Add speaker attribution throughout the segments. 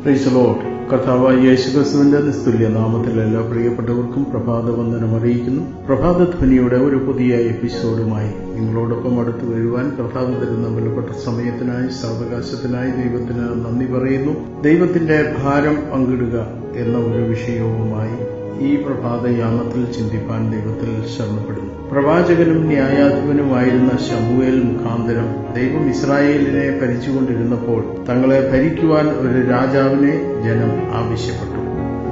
Speaker 1: Praise the Lord. കർത്താവായ യേശുക്രിസ്തുവിന്റെ നിസ്തുല്യ നാമത്തിൽ എല്ലാ പ്രിയപ്പെട്ടവർക്കും പ്രഭാതവന്ദനം അറിയിക്കുന്നു. പ്രഭാതധ്വനിയുടെ ഒരു പുതിയ എപ്പിസോഡുമായി നിങ്ങളോടൊപ്പം അടുത്ത് വരുവാൻ കർത്താവ് തരുന്ന വിലപ്പെട്ട സമയത്തിനായി സാവകാശത്തിനായി ദൈവത്തിന് നന്ദി പറയുന്നു. ദൈവത്തിന്റെ ഭാരം പങ്കിടുക എന്ന ഒരു വിഷയവുമായി ഈ പ്രഭാതയാമത്തിൽ ചിന്തിപ്പാൻ ദൈവത്തിൽ ശരണപ്പെടുന്നു. പ്രവാചകനും ന്യായാധിപനുമായിരുന്ന ശമൂവേൽ മുഖാന്തരം ദൈവം ഇസ്രായേലിനെ ഭരിച്ചുകൊണ്ടിരുന്നപ്പോൾ തങ്ങളെ ഭരിക്കുവാൻ ഒരു രാജാവിനെ ജനം ആവശ്യപ്പെട്ടു.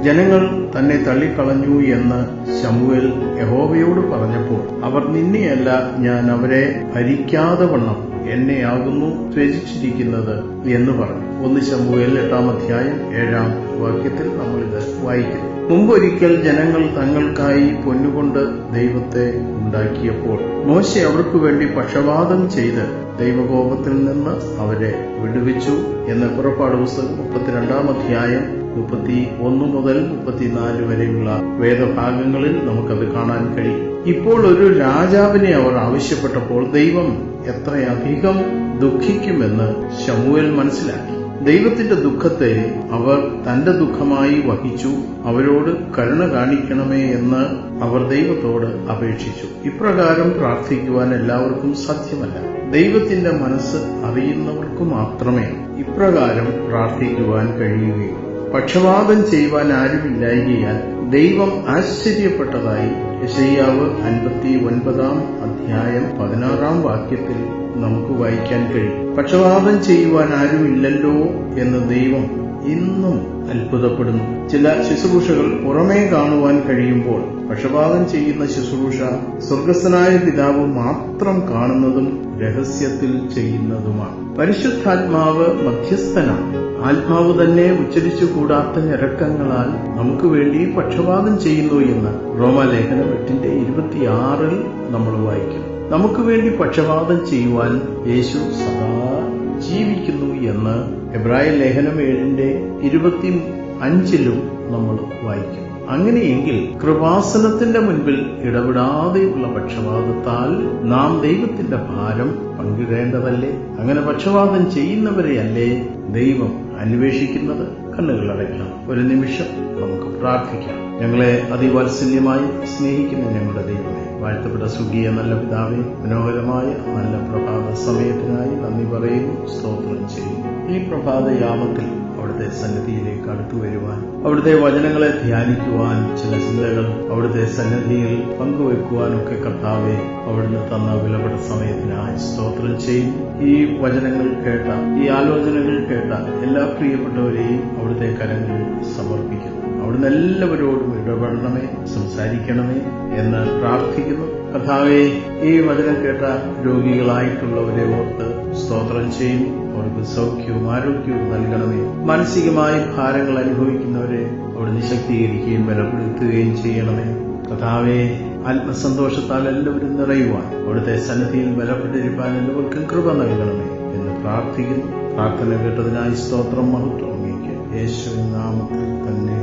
Speaker 1: ജനങ്ങൾ തന്നെ തള്ളിക്കളഞ്ഞു എന്ന് ശമൂവേൽ യഹോവയോട് പറഞ്ഞപ്പോൾ അവർ നിന്നെയല്ല, ഞാൻ അവരെ ഭരിക്കാതെ വണ്ണം എന്നെയാകുന്നു ത്യജിച്ചിരിക്കുന്നത് എന്ന് പറഞ്ഞു. 1 ശമൂവേൽ 8-ാം അധ്യായം 7-ാം വാക്യത്തിൽ നമ്മളിത് വായിക്കുന്നു. മുമ്പൊരിക്കൽ ജനങ്ങൾ തങ്ങൾക്കായി പൊന്നുകൊണ്ട് ദൈവത്തെ ഉണ്ടാക്കിയപ്പോൾ മോശെ അവർക്ക് വേണ്ടി പക്ഷപാതം ചെയ്ത് ദൈവകോപത്തിൽ നിന്ന് അവരെ വിടുവിച്ചു എന്ന് പുറപ്പാട് പുസ്തകം 32-ാം അധ്യായം 31 മുതൽ 34 വരെയുള്ള വേദഭാഗങ്ങളിൽ നമുക്കത് കാണാൻ കഴിയും. ഇപ്പോൾ ഒരു രാജാവിനെ അവർ ആവശ്യപ്പെട്ടപ്പോൾ ദൈവം എത്രയധികം ദുഃഖിക്കുമെന്ന് ശമൂവേൽ മനസ്സിലാക്കി. ദൈവത്തിന്റെ ദുഃഖത്തെ അവർ തന്റെ ദുഃഖമായി വഹിച്ചു. അവരോട് കരുണ കാണിക്കണമേ എന്ന് അവർ ദൈവത്തോട് അപേക്ഷിച്ചു. ഇപ്രകാരം പ്രാർത്ഥിക്കുവാൻ എല്ലാവർക്കും സാധ്യമല്ല. ദൈവത്തിന്റെ മനസ്സ് അറിയുന്നവർക്ക് മാത്രമേ ഇപ്രകാരം പ്രാർത്ഥിക്കുവാൻ കഴിയുകയുള്ളൂ. പക്ഷപാതം ചെയ്യുവാൻ ആരുമില്ലായകയാൽ ദൈവം ആശ്ചര്യപ്പെട്ടതായി യെശയ്യാവ് 59-ാം അധ്യായം 16-ാം വാക്യത്തിൽ നമുക്ക് വായിക്കാൻ കഴിയും. പക്ഷപാതം ചെയ്യുവാൻ ആരുമില്ലല്ലോ എന്ന് ദൈവം ഇന്നും അത്ഭുതപ്പെടുന്നു. ചില ശുശ്രൂഷകൾ പുറമേ കാണുവാൻ കഴിയുമ്പോൾ പക്ഷപാതം ചെയ്യുന്ന ശുശ്രൂഷ സ്വർഗസ്ഥനായ പിതാവ് മാത്രം കാണുന്നതും രഹസ്യത്തിൽ ചെയ്യുന്നതുമാണ്. പരിശുദ്ധാത്മാവ് മധ്യസ്ഥനാണ്. ആത്മാവ് തന്നെ ഉച്ചരിച്ചുകൂടാത്ത ഞരക്കങ്ങളാൽ നമുക്ക് വേണ്ടി പക്ഷപാതം ചെയ്യുന്നു എന്ന് റോമാലേഖനം 8-26 നമ്മൾ വായിക്കും. നമുക്ക് വേണ്ടി പക്ഷപാതം ചെയ്യുവാൻ യേശു സദാ ജീവിക്കുന്നു എന്ന് എബ്രായ ലേഖനം 7-25 നമ്മൾ വായിക്കും. അങ്ങനെയെങ്കിൽ കൃപാസനത്തിന്റെ മുൻപിൽ ഇടപെടാതെയുള്ള പക്ഷപാതത്താൽ നാം ദൈവത്തിന്റെ ഭാരം പങ്കിടേണ്ടതല്ലേ? അങ്ങനെ പക്ഷപാതം ചെയ്യുന്നവരെയല്ലേ ദൈവം അന്വേഷിക്കുന്നത്? കണ്ണുകളടയ്ക്കാം. ഒരു നിമിഷം നമുക്ക് പ്രാർത്ഥിക്കാം. ഞങ്ങളെ അതിവാത്സല്യമായി സ്നേഹിക്കുന്ന ഞങ്ങളുടെ ദൈവമേ, വാഴ്ത്തപ്പെട്ട സ്വർഗീയ നല്ല പിതാവേ, മനോഹരമായ നല്ല പ്രഭാത സമയത്തിനായി നന്ദി പറയുന്നു, സ്തോത്രം ചെയ്യുന്നു. ഈ പ്രഭാതയാമത്തിൽ അവിടുത്തെ സന്നിധിയിലേക്ക് അടുത്തു വരുവാൻ, അവിടുത്തെ വചനങ്ങളെ ധ്യാനിക്കുവാൻ, ചില ചിന്തകൾ അവിടുത്തെ സന്നിധിയിൽ പങ്കുവെക്കുവാനൊക്കെ കർത്താവെ അവിടുന്ന് തന്ന വിലപ്പെട്ട സമയത്തിനായി സ്തോത്രം ചെയ്യുന്നു. ഈ വചനങ്ങൾ കേട്ട, ഈ ആലോചനകൾ കേട്ട എല്ലാ പ്രിയപ്പെട്ടവരെയും അവിടുത്തെ കരങ്ങളിൽ സമർപ്പിക്കുന്നു. അവിടുന്ന് എല്ലാവരോടും ഇടപെടണമേ, സംസാരിക്കണമേ എന്ന് പ്രാർത്ഥിക്കുന്നു. കർത്താവെ, ഈ വചനം കേട്ട രോഗികളായിട്ടുള്ളവരെ ഓർത്ത് സ്തോത്രം ചെയ്യുന്നു. അവർക്ക് സൗഖ്യവും ആരോഗ്യവും നൽകണമേ. മാനസികമായി ഭാരങ്ങൾ അനുഭവിക്കുന്നവരെ അവിടുന്ന് ശക്തീകരിക്കുകയും ബലപ്പെടുത്തുകയും ചെയ്യണമേ. കർത്താവെ, ആത്മസന്തോഷത്താൽ എല്ലാവരും നിറയുവാൻ, അവിടുത്തെ സന്നിധിയിൽ ബലപ്പെട്ടിരിക്കാൻ എല്ലാവർക്കും കൃപ നൽകണമേ എന്ന് പ്രാർത്ഥിക്കുന്നു. പ്രാർത്ഥന കേട്ടതിനായി സ്തോത്രം, മഹത്വം അങ്ങേക്ക് യേശുവിൻ നാമത്തിൽ തന്നെ.